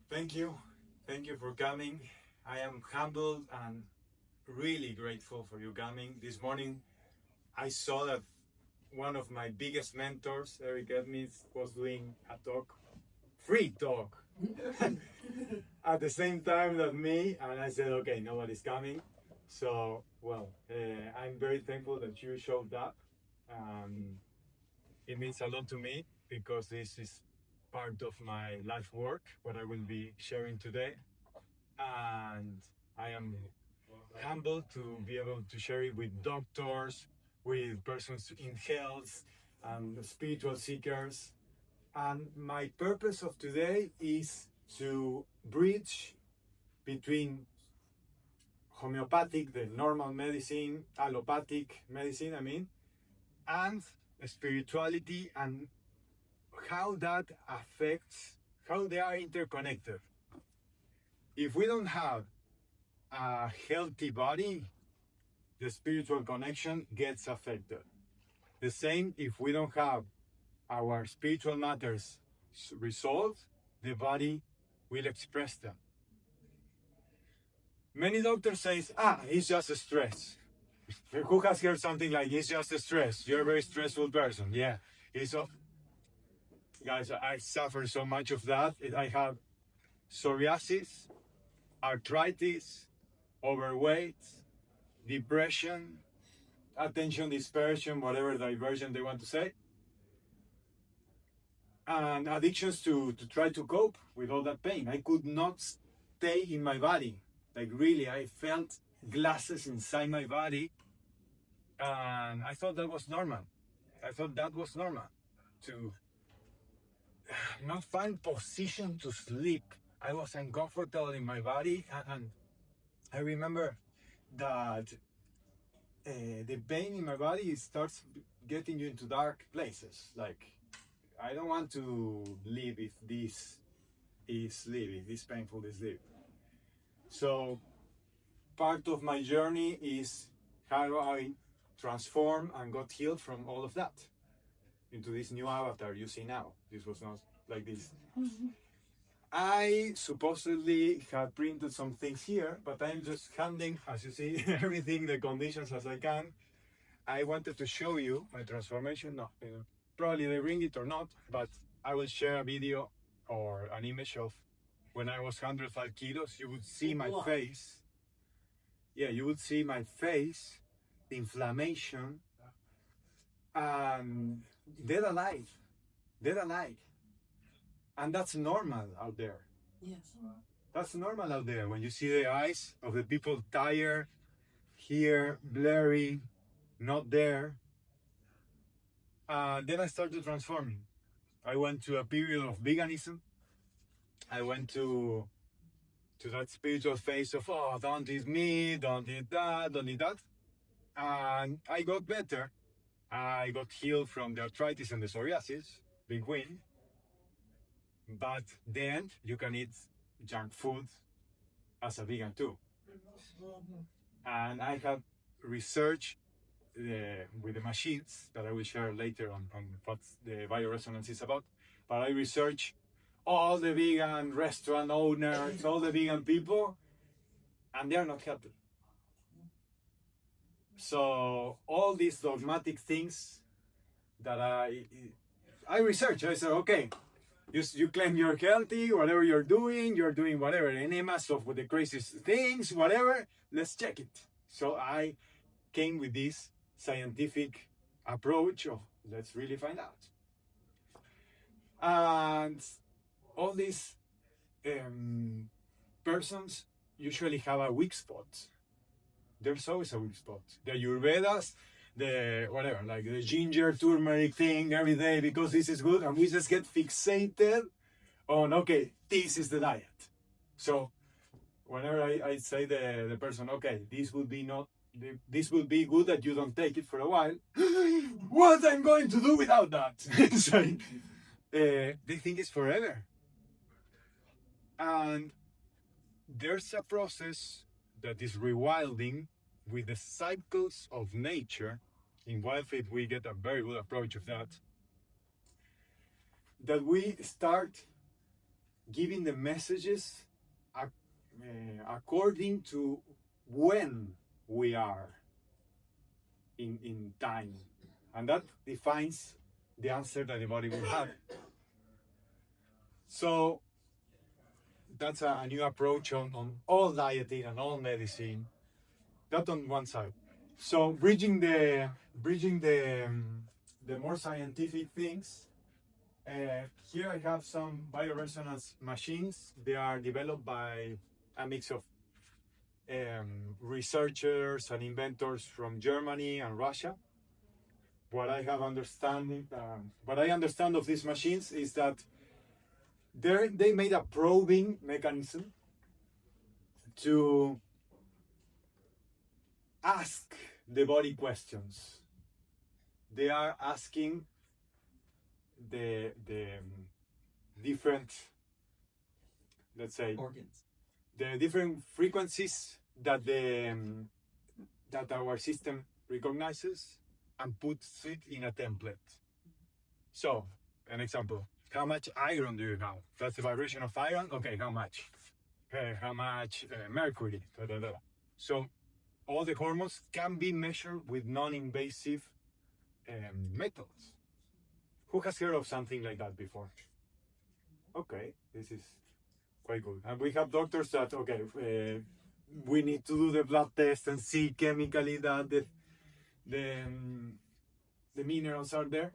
Thank you. Thank you for coming. I am humbled and really grateful for you coming. This morning, I saw that one of my biggest mentors, Eric Edmith, was doing a talk, free talk, at the same time that me. And I said, okay, nobody's coming. So, I'm very thankful that you showed up. Um, it means a lot to me because this is part of my life work, what I will be sharing today. And I am humbled to be able to share it with doctors, with persons in health, and spiritual seekers. And my purpose of today is to bridge between homeopathic, the normal medicine, allopathic medicine, and spirituality, and how that affects, how they are interconnected. If we don't have a healthy body, the spiritual connection gets affected. The same if we don't have our spiritual matters resolved, the body will express them. Many doctors say, it's just a stress. Who has heard something like, it's just a stress? You're a very stressful person. Yeah. Guys, I suffer so much of that. I have psoriasis, arthritis, overweight, depression, attention dispersion, whatever diversion they want to say, and addictions to try to cope with all that pain. I could not stay in my body. Like really, I felt glasses inside my body, and I thought that was normal. To not find position to sleep. I was uncomfortable in my body, and I remember that the pain in my body starts getting you into dark places. Like, I don't want to live if this is living, this painful is living. So part of my journey is how I transform and got healed from all of that into this new avatar you see now. This was not like this. I supposedly had printed some things here, but I'm just handling, as you see, everything, the conditions as I can. I wanted to show you my transformation. No, probably they bring it or not, but I will share a video or an image of when I was 105 kilos. You would see my face. Yeah, you would see my face, the inflammation, and dead alive. And that's normal out there. Yes. That's normal out there. When you see the eyes of the people tired, here, blurry, not there. Then I started transforming. I went to a period of veganism. I went to that spiritual phase of, don't eat meat, don't eat that. And I got better. I got healed from the arthritis and the psoriasis, big win. But then you can eat junk food as a vegan too. And I have researched with the machines that I will share later on what the bioresonance is about. But I researched all the vegan restaurant owners, all the vegan people, and they are not happy. So all these dogmatic things that I researched, I said, okay, you claim you're healthy, whatever you're doing whatever, enemas of the craziest things, whatever, let's check it. So I came with this scientific approach of let's really find out. And all these persons usually have a weak spot. There's always a weak spot. The Ayurvedas, the whatever, like the ginger turmeric thing every day because this is good, and we just get fixated on, okay, this is the diet. So whenever I say the person, okay, this would be good that you don't take it for a while. What I'm going to do without that? So, they think it's forever. And there's a process that is rewilding with the cycles of nature. In Wildfit, we get a very good approach of that. That we start giving the messages according to when we are in time, and that defines the answer that the body will have. So that's a new approach on all dieting and all medicine. That on one side. So bridging the more scientific things. Here I have some bioresonance machines. They are developed by a mix of researchers and inventors from Germany and Russia. What I understand of these machines is that they made a probing mechanism to ask the body questions. They are asking the different, let's say, organs, the different frequencies that that our system recognizes and puts it in a template. So, an example: how much iron do you have? That's the vibration of iron. Okay, how much? How much mercury? Da, da, da. So, all the hormones can be measured with non-invasive methods. Who has heard of something like that before? Okay, this is quite good. And we have doctors that, okay, we need to do the blood test and see chemically that the minerals are there.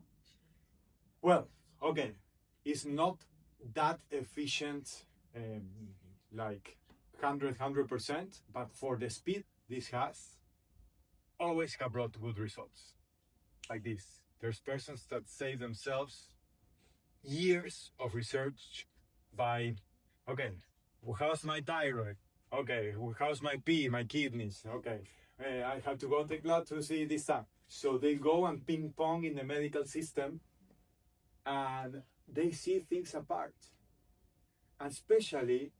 Well, okay, it's not that efficient, like 100%, but for the speed this has, always have brought good results. Like this. There's persons that save themselves years of research by, okay, how's my thyroid? Okay, how's my pee, my kidneys? Okay, I have to go take blood to see this stuff. So they go and ping pong in the medical system, and they see things apart. And especially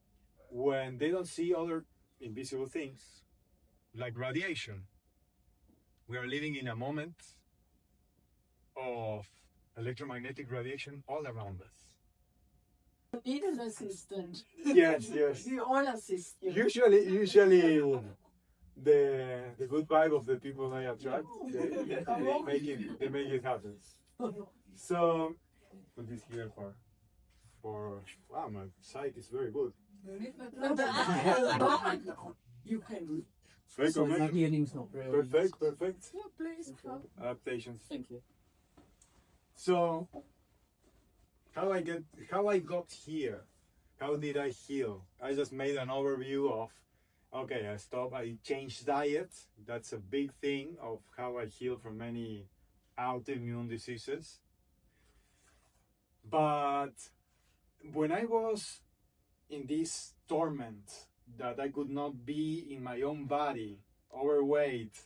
when they don't see other invisible things, like radiation. We are living in a moment of electromagnetic radiation all around us. You need an assistant. Yes. We all assist you. Usually, the good vibe of the people I attract, they make it happen. So, put this here for wow, my sight is very good. You can. So my hearing's not really. Perfect. Yeah, please come. Adaptations. Thank you. So, how I got here? How did I heal? I just made an overview of, okay, I changed diet. That's a big thing of how I heal from many autoimmune diseases. But when I was in this torment that I could not be in my own body, overweight,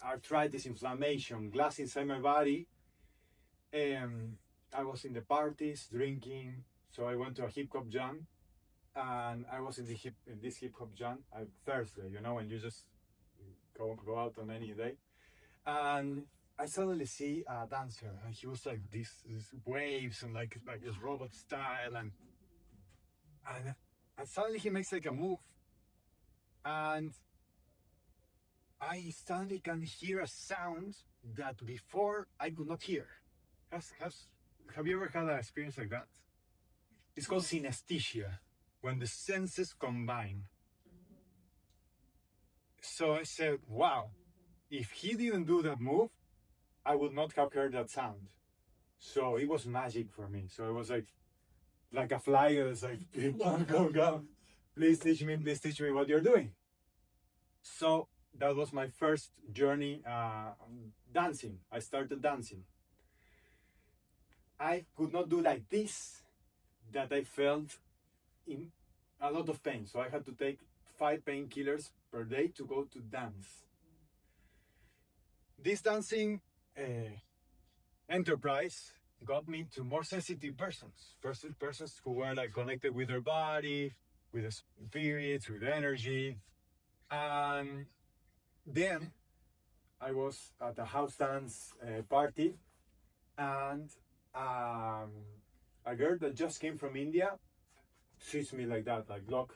arthritis, inflammation, glass inside my body, I was in the parties, drinking. So I went to a hip hop jam, and I was in this hip hop jam Thursday, when you just go out on any day, and I suddenly see a dancer, and he was like these waves and like this robot style, and suddenly he makes like a move, and I suddenly can hear a sound that before I could not hear. Have you ever had an experience like that? It's called synesthesia, when the senses combine. So I said, wow, if he didn't do that move, I would not have heard that sound. So it was magic for me. So it was like a flyer that's like, go. Please teach me what you're doing. So that was my first journey dancing. I started dancing. I could not do like this, that I felt in a lot of pain. So I had to take 5 painkillers per day to go to dance. This dancing enterprise got me to more sensitive persons who were like connected with their body, with the spirits, with energy. And then I was at a house dance party, and a girl that just came from India treats me like that, like lock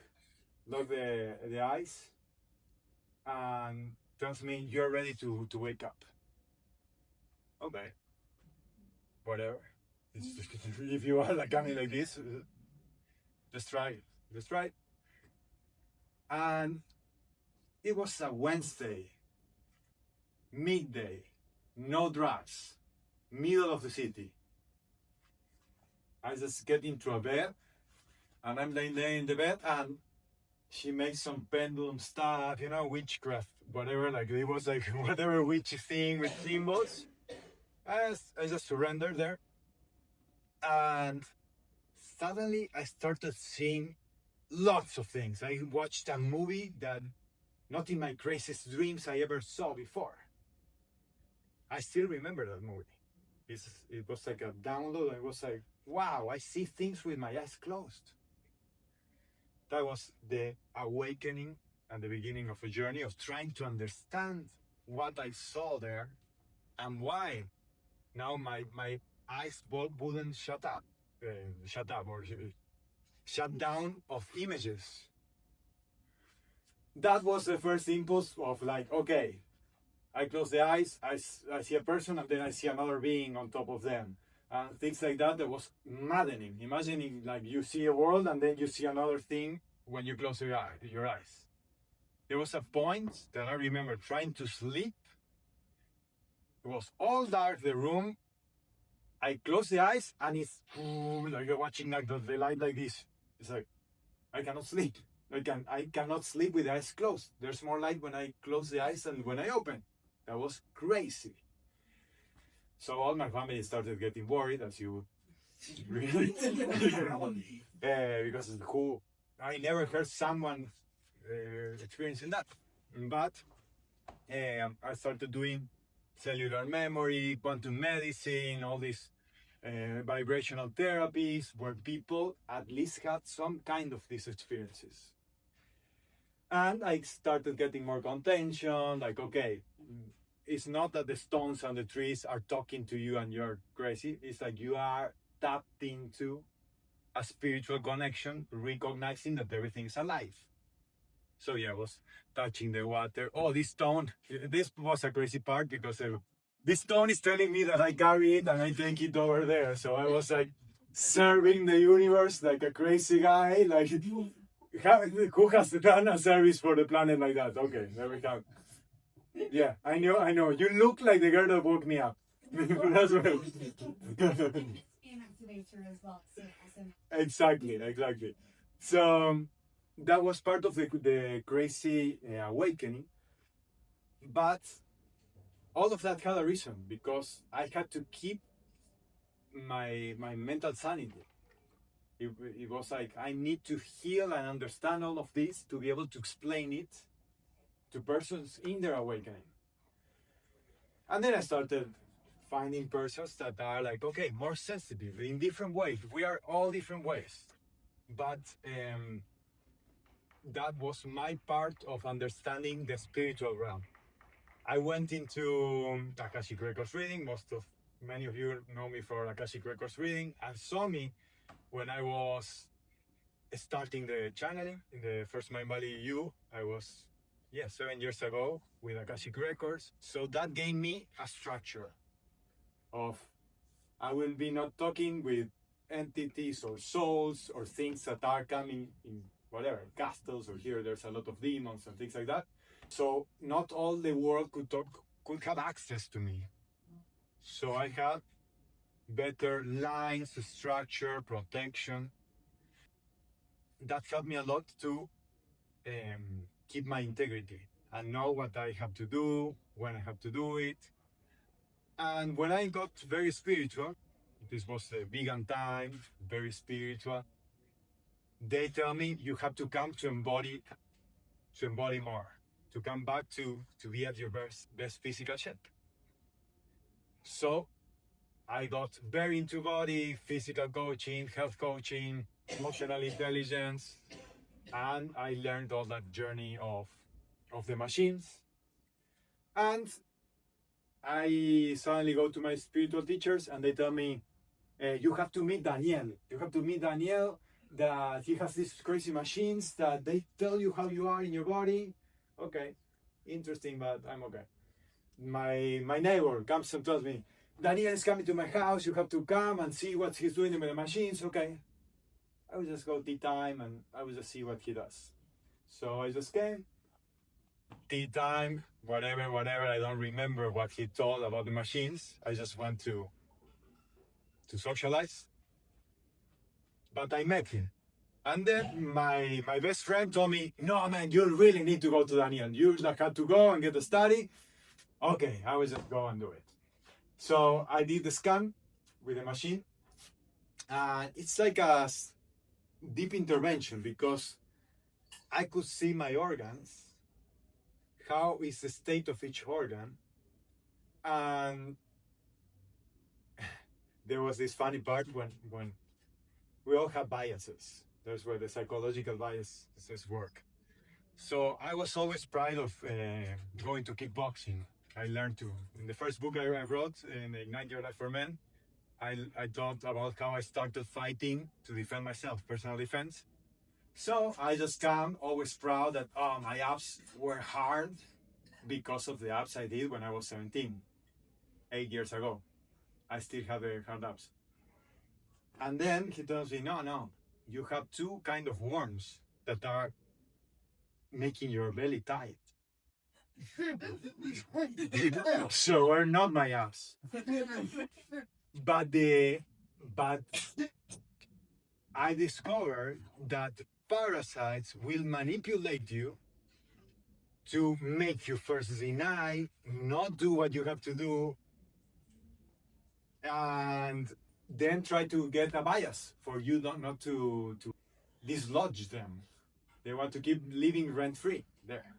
the eyes, and tells me you're ready to wake up. Okay, whatever. If you are like coming like this, just try it. Just try it. And it was a Wednesday, midday, no drugs, middle of the city. I just get into a bed, and I'm laying there in the bed, and she makes some pendulum stuff, witchcraft, whatever. Like it was like whatever witchy thing with symbols. I just surrendered there, and suddenly I started seeing lots of things. I watched a movie that not in my craziest dreams I ever saw before. I still remember that movie. It was like a download. I was like, wow, I see things with my eyes closed. That was the awakening and the beginning of a journey of trying to understand what I saw there and why. Now my eyes wouldn't shut down of images. That was the first impulse of like, okay, I close the eyes, I see a person, and then I see another being on top of them. Things like that. That was maddening. Imagining like you see a world and then you see another thing when you close your eyes. There was a point that I remember trying to sleep. It was all dark, the room. I close the eyes and it's like you're watching like the light like this. It's like, I cannot sleep. I cannot sleep with the eyes closed. There's more light when I close the eyes than when I open. That was crazy. So all my family started getting worried, as you really, because it's cool. I never heard someone experiencing that. But I started doing cellular memory, quantum medicine, all these vibrational therapies where people at least had some kind of these experiences. And I started getting more contention, like, okay, it's not that the stones and the trees are talking to you and you're crazy. It's like you are tapped into a spiritual connection, recognizing that everything is alive. So yeah, I was touching the water. Oh, this stone, this was a crazy part because this stone is telling me that I carry it and I take it over there. So I was like serving the universe like a crazy guy. Like, who has done a service for the planet like that? Okay, there we go. Yeah, I know. You look like the girl that woke me up. That's right. An activator as well. So awesome. Exactly. So that was part of the crazy awakening. But all of that had a reason, because I had to keep my mental sanity. It was like I need to heal and understand all of this to be able to explain it to persons in their awakening. And then I started finding persons that are like, okay, more sensitive in different ways. We are all different ways. But that was my part of understanding the spiritual realm. I went into Akashic Records reading. Many of you know me for Akashic Records reading and saw me when I was starting the channeling in the first Mindvalley U. I was 7 years ago with Akashic Records. So that gave me a structure of, I will be not talking with entities or souls or things that are coming in whatever, castles, or here there's a lot of demons and things like that. So not all the world could have access to me. So I had better lines, structure, protection. That helped me a lot to keep my integrity and know what I have to do, when I have to do it. And when I got very spiritual, this was the vegan time, very spiritual, they tell me you have to come to embody more, to come back to be at your best physical shape. So I got very into body, physical coaching, health coaching, emotional intelligence, and I learned all that journey of the machines. And I suddenly go to my spiritual teachers and they tell me, you have to meet Daniel. You have to meet Daniel. that he has these crazy machines that they tell you how you are in your body. Okay, interesting, but I'm okay. My neighbor comes and tells me, Daniel is coming to my house, you have to come and see what he's doing with the machines. Okay, I will just go tea time and I will just see what he does. So I just came, tea time, whatever, I don't remember what he told about the machines. I just want to socialize. But I met him. And then my best friend told me, no man, you really need to go to Daniel. You just have to go and get the study. Okay, I will just go and do it. So I did the scan with the machine. And it's like a deep intervention because I could see my organs, how is the state of each organ. And there was this funny part when we all have biases. That's where the psychological biases work. So I was always proud of going to kickboxing. I learned to, in the first book I wrote, in Ignite Your Life for Men, I thought about how I started fighting to defend myself, personal defense. So I just come always proud that my abs were hard because of the abs I did when I was 17, 8 years ago. I still have the hard abs. And then he tells me, no, you have two kind of worms that are making your belly tight. So are not my abs. But I discovered that parasites will manipulate you to make you first deny, not do what you have to do, and then try to get a bias for you not to dislodge them. They want to keep living rent-free there.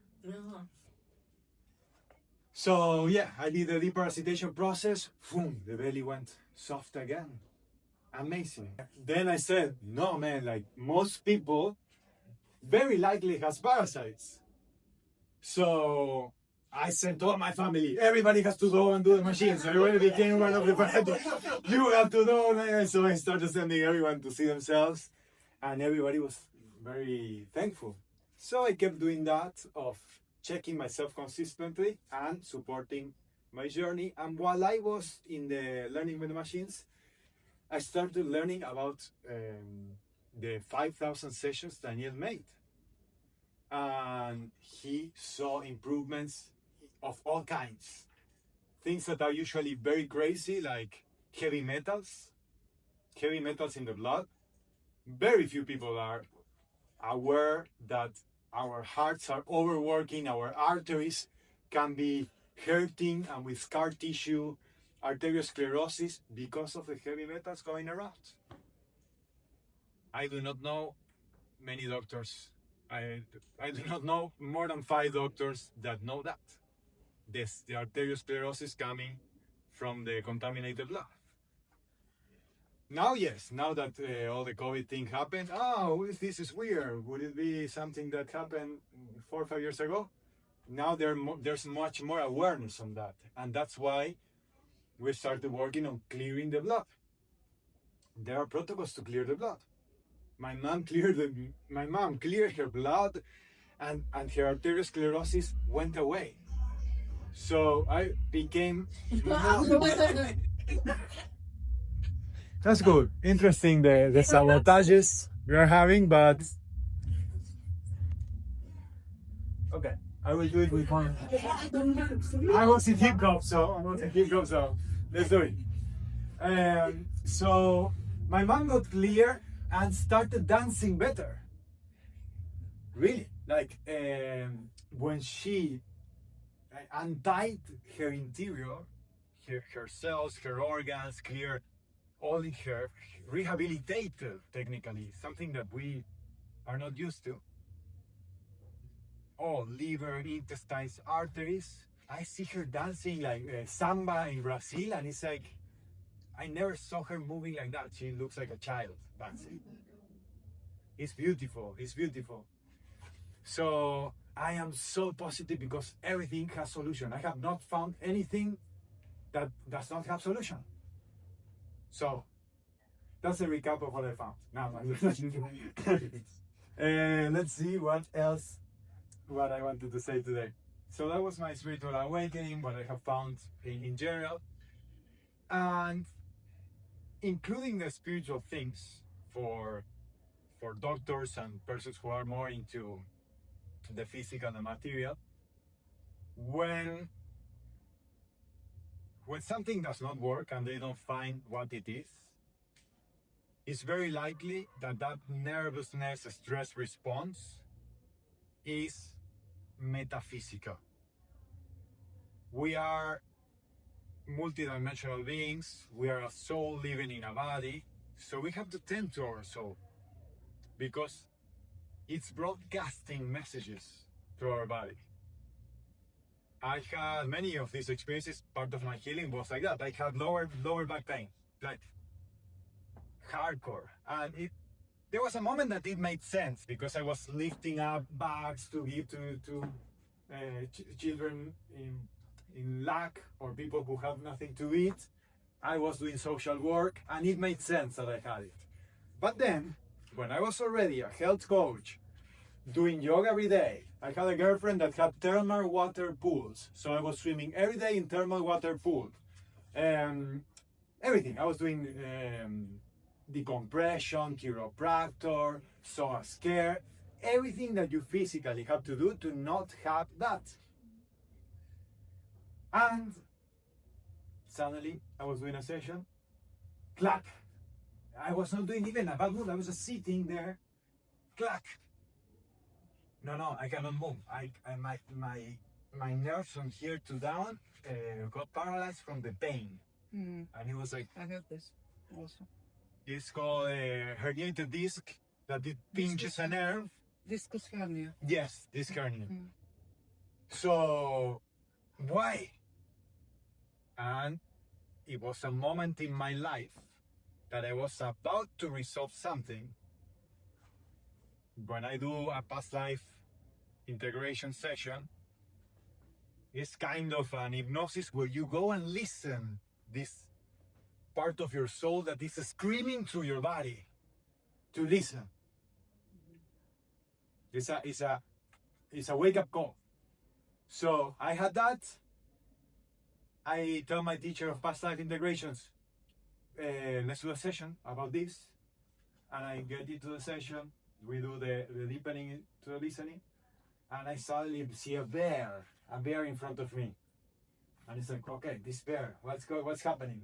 So yeah, I did the deparasitation process. Boom, the belly went soft again. Amazing. Then I said, no man, like most people very likely has parasites. So I sent all my family, everybody has to go and do the machines. Everybody became one of the parasites. You have to do it. So I started sending everyone to see themselves, and everybody was very thankful. So I kept doing that of checking myself consistently and supporting my journey. And while I was in the learning with the machines, I started learning about the 5,000 sessions Daniel made. And he saw improvements of all kinds. Things that are usually very crazy, like heavy metals in the blood. Very few people are aware that our hearts are overworking, our arteries can be hurting, and with scar tissue, arteriosclerosis because of the heavy metals going around. I do not know many doctors. I do not know more than 5 doctors that know that. The arteriosclerosis coming from the contaminated blood. Now, yes, now that all the COVID thing happened, this is weird. Would it be something that happened 4 or 5 years ago? Now there's much more awareness on that. And that's why we started working on clearing the blood. There are protocols to clear the blood. My mom cleared her blood, and her arteriosclerosis went away. So I became That's good. Interesting the sabotages we're having, but okay. I will do it with one. I was in hip hop, so let's do it. So my mom got clear and started dancing better. Really, like when she untied her interior, her cells, her organs, clear all in her, rehabilitated technically, something that we are not used to. Oh, liver, intestines, arteries. I see her dancing like samba in Brazil, and it's like, I never saw her moving like that. She looks like a child dancing. It's beautiful, it's beautiful. So I am so positive because everything has solution. I have not found anything that does not have solution. So that's a recap of what I found. Now, let's see what else, what I wanted to say today. So that was my spiritual awakening, what I have found in general, and including the spiritual things for doctors and persons who are more into the physical and the material. When something does not work and they don't find what it is, it's very likely that that nervousness, stress response is metaphysical. We are multidimensional beings. We are a soul living in a body. So we have to tend to our soul because it's broadcasting messages to our body. I had many of these experiences. Part of my healing was like that. I had lower back pain, like hardcore. And there was a moment that it made sense because I was lifting up bags to give to children in lack or people who have nothing to eat. I was doing social work and it made sense that I had it. But then, when I was already a health coach, doing yoga every day, I had a girlfriend that had thermal water pools. So I was swimming every day in thermal water pool. Everything. I was doing decompression, chiropractor, psoas care, everything that you physically have to do to not have that. And suddenly I was doing a session, clack. I was not doing even a bad move. I was just sitting there, clack. No, I cannot move. My nerves from here to down got paralyzed from the pain. And it was like, I heard this also. It's called a herniated disc that it pinches a nerve. Discus hernia. Yes, disc hernia. So, why? And it was a moment in my life that I was about to resolve something. When I do a past life integration session, it's kind of an hypnosis where you go and listen this part of your soul that is screaming through your body to listen. It's a wake-up call. So I had that. I tell my teacher of past life integrations, let's do a session about this. And I get into the session. We do the deepening to the listening. And I suddenly see a bear in front of me. And it's like, okay, this bear, what's happening?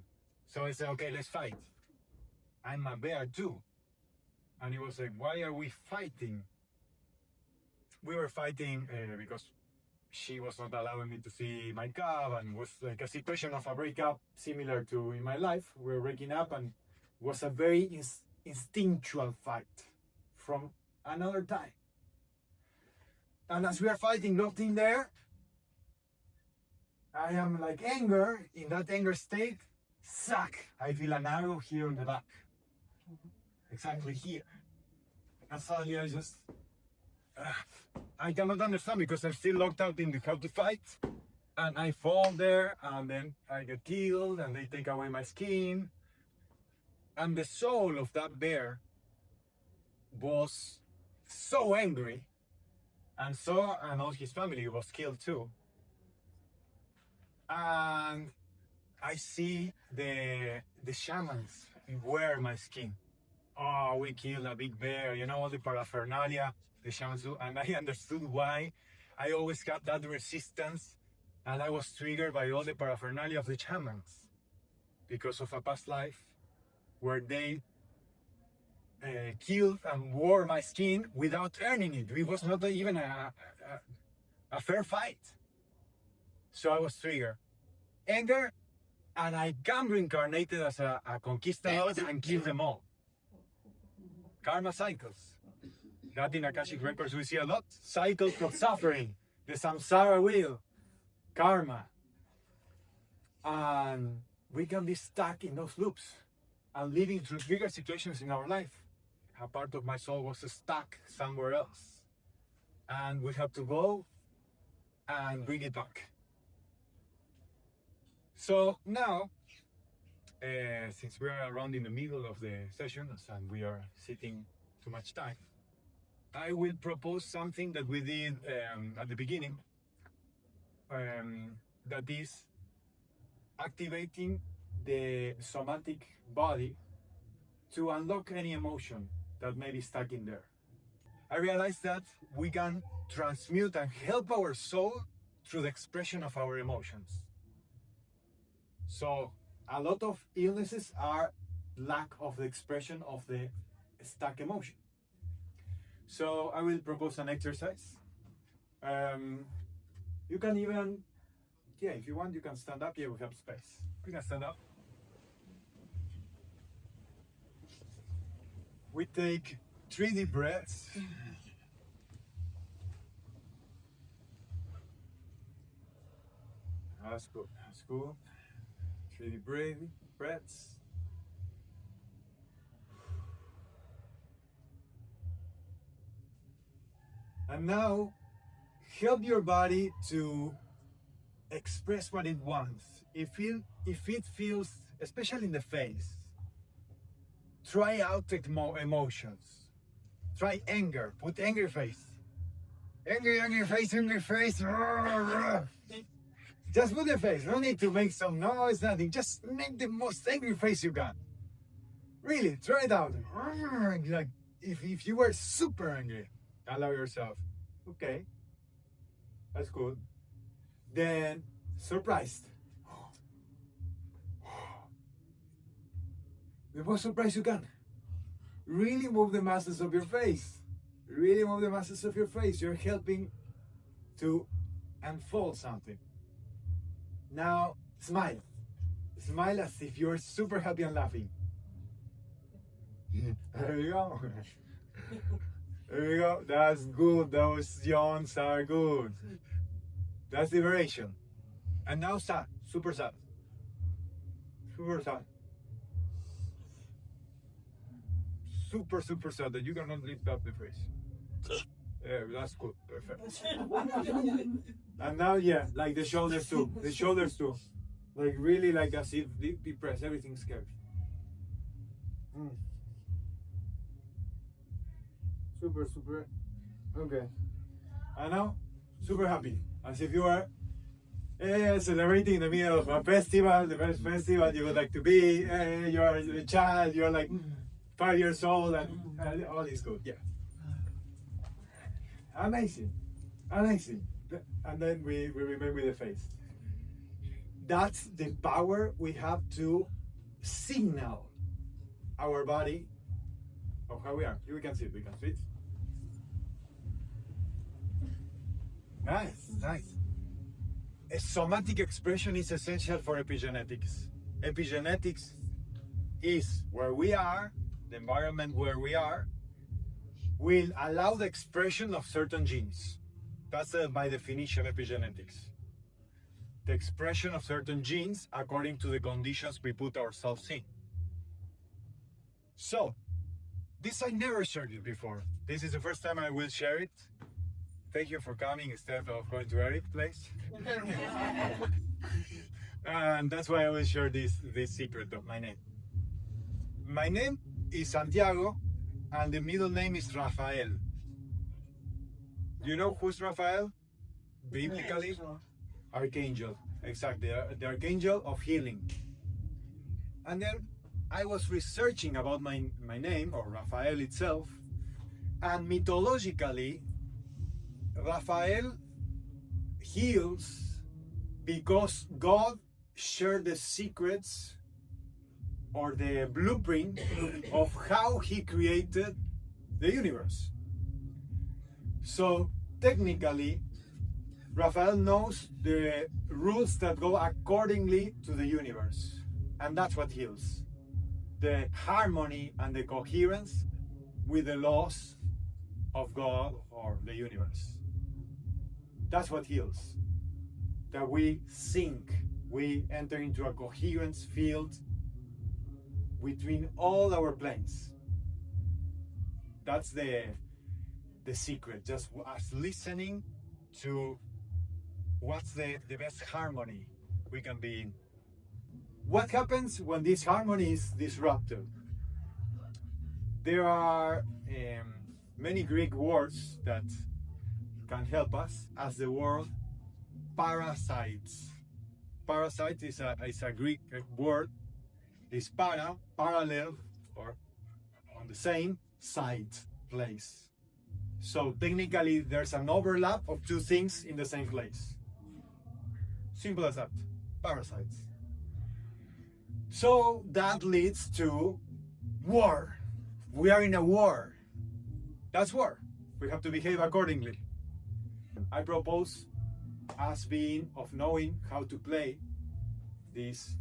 So I said, okay, let's fight. I'm a bear too. And he was like, why are we fighting? We were fighting because she was not allowing me to see my cub, and was like a situation of a breakup similar to in my life. We were breaking up and it was a very instinctual fight from another time. And as we are fighting, nothing there, I am like anger, in that anger state, suck. I feel an arrow here on the back. Exactly here. And suddenly I just, I cannot understand because I'm still locked out in the how to fight. And I fall there and then I get killed and they take away my skin. And the soul of that bear was so angry. And all his family was killed too. And I see the shamans wear my skin. Oh, we killed a big bear, all the paraphernalia the shamans do. And I understood why I always got that resistance. And I was triggered by all the paraphernalia of the shamans because of a past life where they killed and wore my skin without earning it. It was not even a fair fight. So I was triggered. Anger, and I come reincarnated as a conquistador and kill them all. Karma cycles. That in Akashic records we see a lot. Cycles of suffering. The samsara wheel. Karma. And we can be stuck in those loops and living through bigger situations in our life. A part of my soul was stuck somewhere else. And we have to go and bring it back. So now, since we are around in the middle of the session and we are sitting too much time, I will propose something that we did at the beginning, that is activating the somatic body to unlock any emotion that may be stuck in there. I realized that we can transmute and help our soul through the expression of our emotions. So a lot of illnesses are lack of the expression of the stuck emotion. So I will propose an exercise. You can even, if you want, you can stand up. Yeah, we have space. You can stand up. We take 3 deep breaths. That's good. That's good. 3 deep breaths. And now, help your body to express what it wants. If it feels, especially in the face, try out emotions. Try anger. Put angry face. Angry face. Just put the face. No need to make some noise, nothing. Just make the most angry face you can. Really, try it out. Like if you were super angry, allow yourself. Okay, that's good. Then surprised. The most surprised you can. Really move the muscles of your face. Really move the muscles of your face. You're helping to unfold something. Now, smile. Smile as if you're super happy and laughing. There you go. There you go. That's good. Those yawns are good. That's liberation. And now sad. Super sad. Super sad. Super sad that you cannot lift up the face. Yeah, that's good. Perfect. And now, like the shoulders too. The shoulders too. Like really, like as if deep press. Everything's scared. Super. Okay. And now, super happy. As if you are celebrating in the middle of a festival, the best festival you would like to be. You're a child. You're like 5 years old, and all is good. Yeah. Amazing. And then we remain with the face. That's the power we have to signal our body of how we are. We can sit. Nice. A somatic expression is essential for epigenetics. Epigenetics is where we are, the environment where we are, will allow the expression of certain genes. That's by definition epigenetics. The expression of certain genes according to the conditions we put ourselves in. So, this I never shared it before. This is the first time I will share it. Thank you for coming instead of going to Eric's place. And that's why I will share this secret of my name. My name is Santiago, and the middle name is Rafael. Do you know who's Rafael? Biblically? Archangel. Exactly, the archangel of healing. And then I was researching about my name, or Rafael itself, and mythologically, Rafael heals because God shared the secrets or the blueprint of how he created the universe. So technically, Rafael knows the rules that go accordingly to the universe, and that's what heals. The harmony and the coherence with the laws of God or the universe. That's what heals. That we sync, we enter into a coherence field between all our planes. That's the secret, just us listening to what's the best harmony we can be in. what happens when this harmony is disrupted? There are many Greek words that can help us, as the word parasites. Parasite is a Greek word. It's parallel, or on the same side, place. So technically there's an overlap of two things in the same place. Simple as that. Parasites. So that leads to war. We are in a war. That's war. We have to behave accordingly. I propose us being of knowing how to play this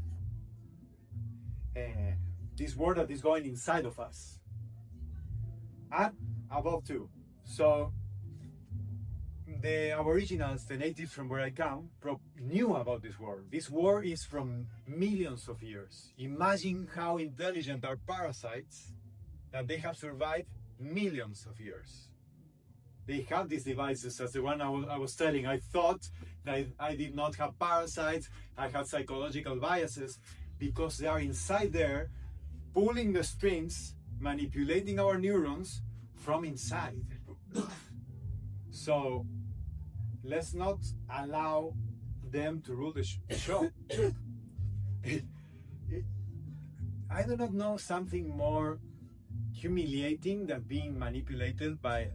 word that is going inside of us. And above too. So the Aboriginals, the natives from where I come, knew about this word. This word is from millions of years. Imagine how intelligent are parasites that they have survived millions of years. They have these devices, as the one I was telling. I thought that I did not have parasites, I had psychological biases, because they are inside there, pulling the strings, manipulating our neurons from inside. So let's not allow them to rule the show. I do not know something more humiliating than being manipulated by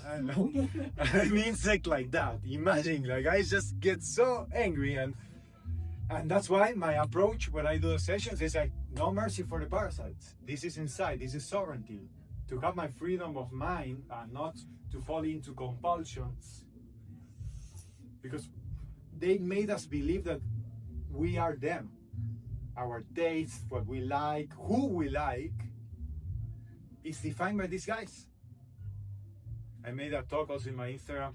I don't know, an insect like that. Imagine, like, I just get so angry, and that's why my approach when I do the sessions is like, no mercy for the parasites. This is inside. This is sovereignty. To have my freedom of mind and not to fall into compulsions, because they made us believe that we are them. Our taste, what we like, who we like, is defined by these guys. I made a talk also in my Instagram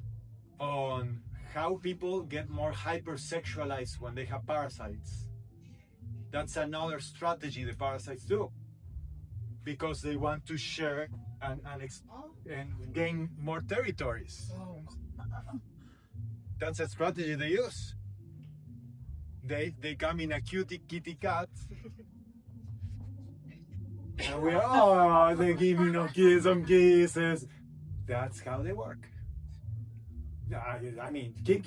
on how people get more hypersexualized when they have parasites. That's another strategy the parasites do, because they want to share and gain more territories. That's a strategy they use. They come in a cutie kitty cat, and we are, they give me some kisses. That's how they work. I mean, keep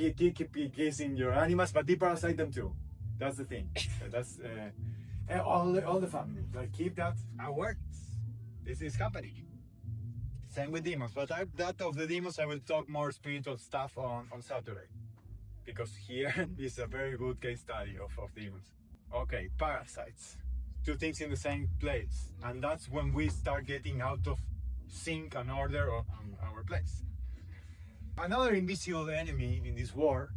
kissing your animals, but they parasite them too. That's the thing. That's all the family. Like, keep that awareness. This is happening. Same with demons, but that of the demons I will talk more spiritual stuff on Saturday, because here is a very good case study of demons. Okay, parasites. Two things in the same place, and that's when we start getting out of sync and order on our place. Another invisible enemy in this war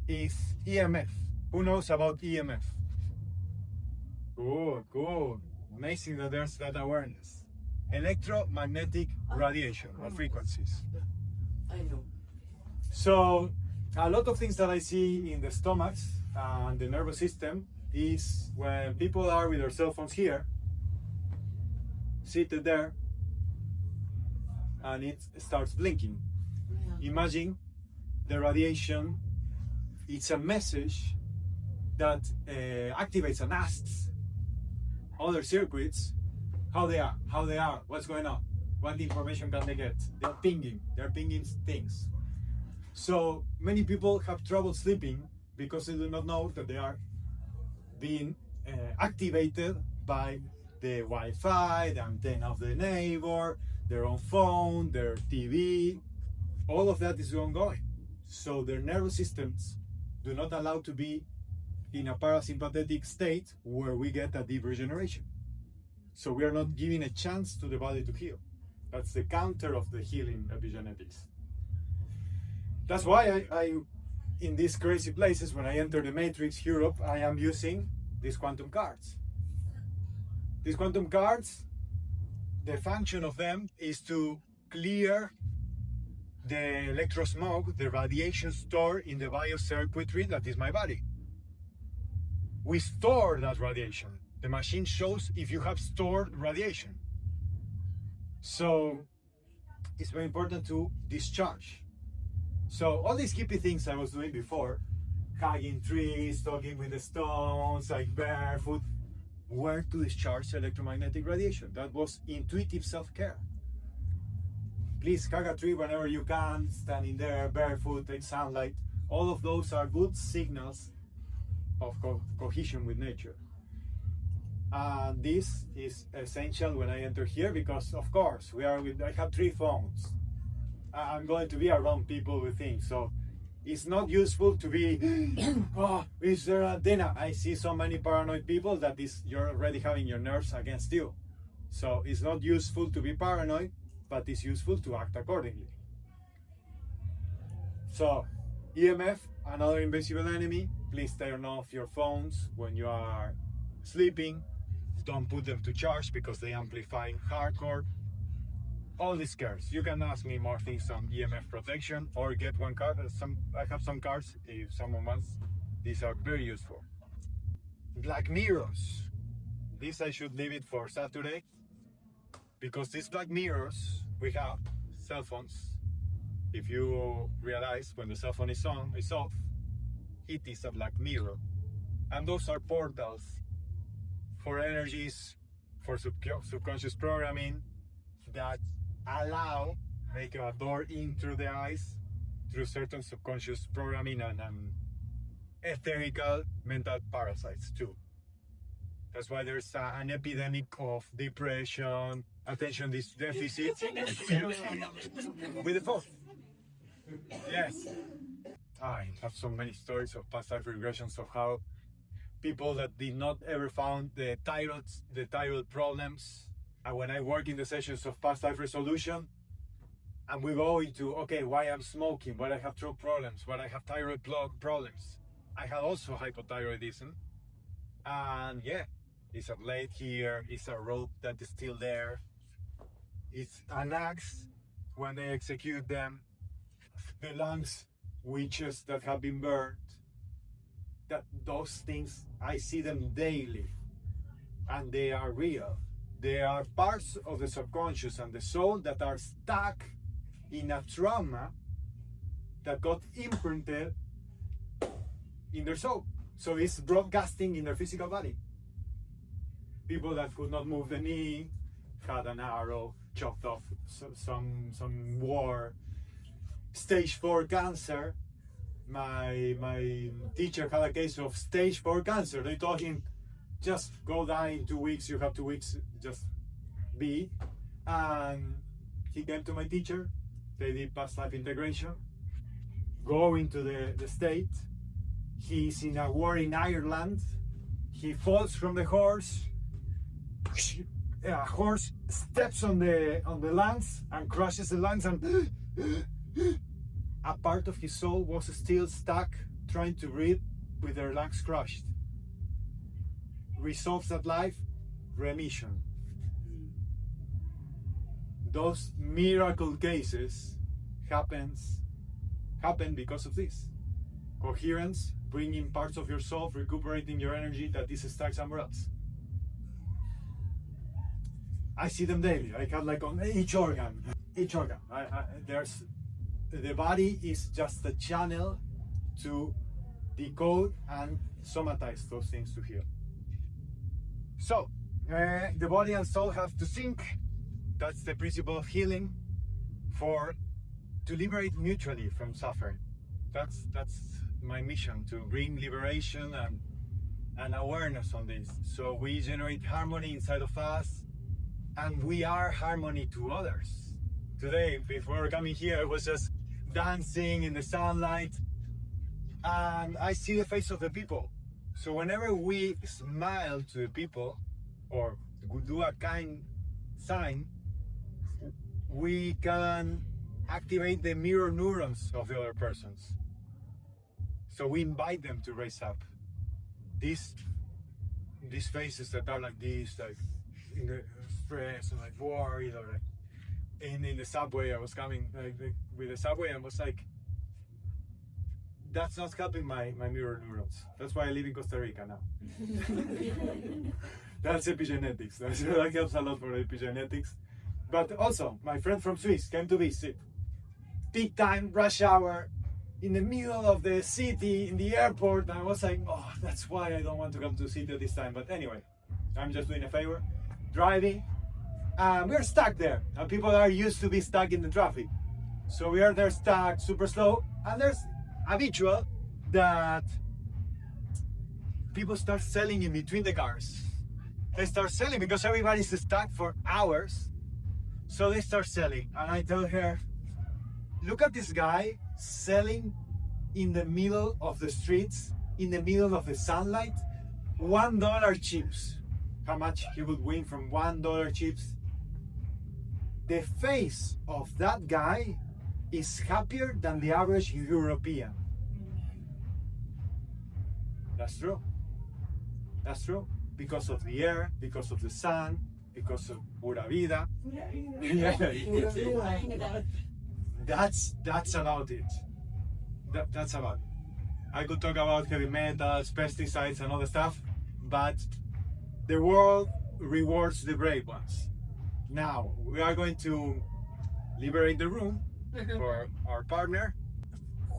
is EMF. Who knows about EMF? Cool. Amazing that there's that awareness. Electromagnetic radiation or frequencies. I know. So a lot of things that I see in the stomachs and the nervous system is when people are with their cell phones here, seated there, and it starts blinking. Yeah. Imagine the radiation. It's a message that activates and asks other circuits how they are, what's going on, what information can they get. They're pinging things. So many people have trouble sleeping because they do not know that they are being activated by the Wi-Fi, the antenna of the neighbor, their own phone, their TV. All of that is ongoing. So their nervous systems do not allow to be in a parasympathetic state where we get a deep regeneration. So we are not giving a chance to the body to heal. That's the counter of the healing epigenetics. That's why I in these crazy places, when I enter the Matrix Europe, I am using these quantum cards. These quantum cards, the function of them is to clear the electrosmog, the radiation stored in the biocircuitry that is my body. We store that radiation. The machine shows if you have stored radiation. So it's very important to discharge. So all these hippie things I was doing before, hugging trees, talking with the stones, like barefoot. Where to discharge electromagnetic radiation. That was intuitive self-care. Please hug a tree whenever you can, standing there barefoot in sunlight. All of those are good signals of cohesion with nature. And this is essential when I enter here because, of course, I have 3 phones. I'm going to be around people with things, so it's not useful to be, oh, is there an antenna? I see so many paranoid people that you're already having your nerves against you. So it's not useful to be paranoid, but it's useful to act accordingly. So, EMF, another invisible enemy. Please turn off your phones when you are sleeping. Don't put them to charge because they amplify hardcore. All these cards. You can ask me more things on EMF protection or get one card. I have some cards if someone wants. These are very useful. Black mirrors. This I should leave it for Saturday because these black mirrors we have cell phones. If you realize when the cell phone is off, it is a black mirror, and those are portals for energies, for subconscious programming that make a door into the eyes through certain subconscious programming and etherical mental parasites too. That's why there's an epidemic of depression, attention deficit with the phone. Yes. I have so many stories of past life regressions of how people that did not ever found the thyroid problems. And when I work in the sessions of past life resolution, and we go into, okay, why I'm smoking, why I have throat problems, why I have thyroid problems. I had also hypothyroidism. And yeah, it's a blade here, it's a rope that is still there. It's an axe when they execute them. The lungs, witches that have been burned. Those things, I see them daily. And they are real. They are parts of the subconscious and the soul that are stuck in a trauma that got imprinted in their soul. So it's broadcasting in their physical body. People that could not move the knee, had an arrow chopped off, some war, stage 4 cancer. My teacher had a case of stage 4 cancer. They told him, just go die in 2 weeks, you have 2 weeks, just be. And he came to my teacher, they did past life integration, go into the state. He's in a war in Ireland, he falls from the horse, a horse steps on the lungs and crushes the lungs, and a part of his soul was still stuck trying to breathe with their lungs crushed. Resolves that life, remission. Those miracle cases happen because of this. Coherence, bringing parts of yourself, recuperating your energy that is stuck somewhere else. I see them daily. I have like on each organ. The body is just a channel to decode and somatize those things to heal. So, the body and soul have to sync. That's the principle of healing, to liberate mutually from suffering. That's my mission, to bring liberation and awareness on this. So we generate harmony inside of us, and we are harmony to others. Today, before coming here, I was just dancing in the sunlight, and I see the face of the people. So whenever we smile to the people or do a kind sign, we can activate the mirror neurons of the other persons. So we invite them to raise up. These faces that are like this, like in the stress and like worried, or like in the subway. I was coming with the subway and was like, that's not helping my mirror neurons. That's why I live in Costa Rica now. That's epigenetics. That helps a lot for epigenetics. But also, my friend from Swiss came to visit. Peak time, rush hour, in the middle of the city, in the airport. And I was like, oh, that's why I don't want to come to the city at this time. But anyway, I'm just doing a favor, driving. We're stuck there, and people are used to be stuck in the traffic. So we are there stuck, super slow, and there's habitual that people start selling in between the cars. They start selling because everybody's stuck for hours. So they start selling, and I tell her, look at this guy selling in the middle of the streets, in the middle of the sunlight, $1 chips. How much he would win from $1 chips? The face of that guy is happier than the average European. That's true. That's true. Because of the air, because of the sun, because of pura vida. That's about it. That's about it. I could talk about heavy metals, pesticides, and other stuff, but the world rewards the brave ones. Now we are going to liberate the room for our partner.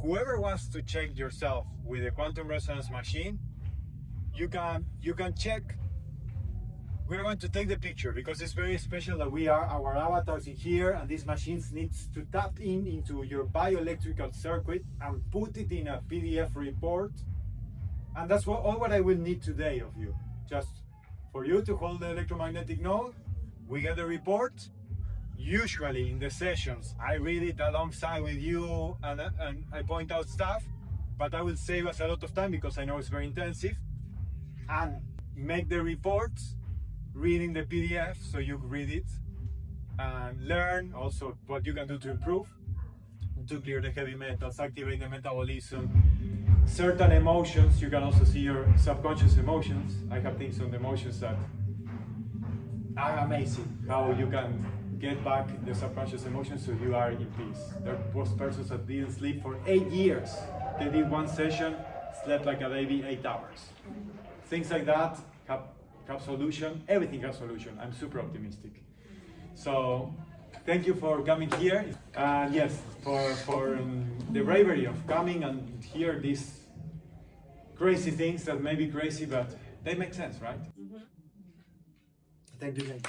Whoever wants to check yourself with a quantum resonance machine, you can check. We're going to take the picture because it's very special that our avatars in here, and these machines needs to tap into your bioelectrical circuit and put it in a PDF report. And that's all what I will need today of you. Just for you to hold the electromagnetic node, we get the report. Usually in the sessions, I read it alongside with you and I point out stuff, but I will save us a lot of time because I know it's very intensive. And make the reports, reading the PDF so you read it and learn also what you can do to improve, to clear the heavy metals, activate the metabolism, certain emotions. You can also see your subconscious emotions. I have things on the emotions that are amazing, how you can get back the subconscious emotions so you are in peace. There was persons that didn't sleep for 8 years. They did one session, slept like a baby 8 hours. Things like that have solution. Everything has solution. I'm super optimistic. So thank you for coming here. And yes, for the bravery of coming and hear these crazy things that may be crazy, but they make sense, right? Mm-hmm. Thank you.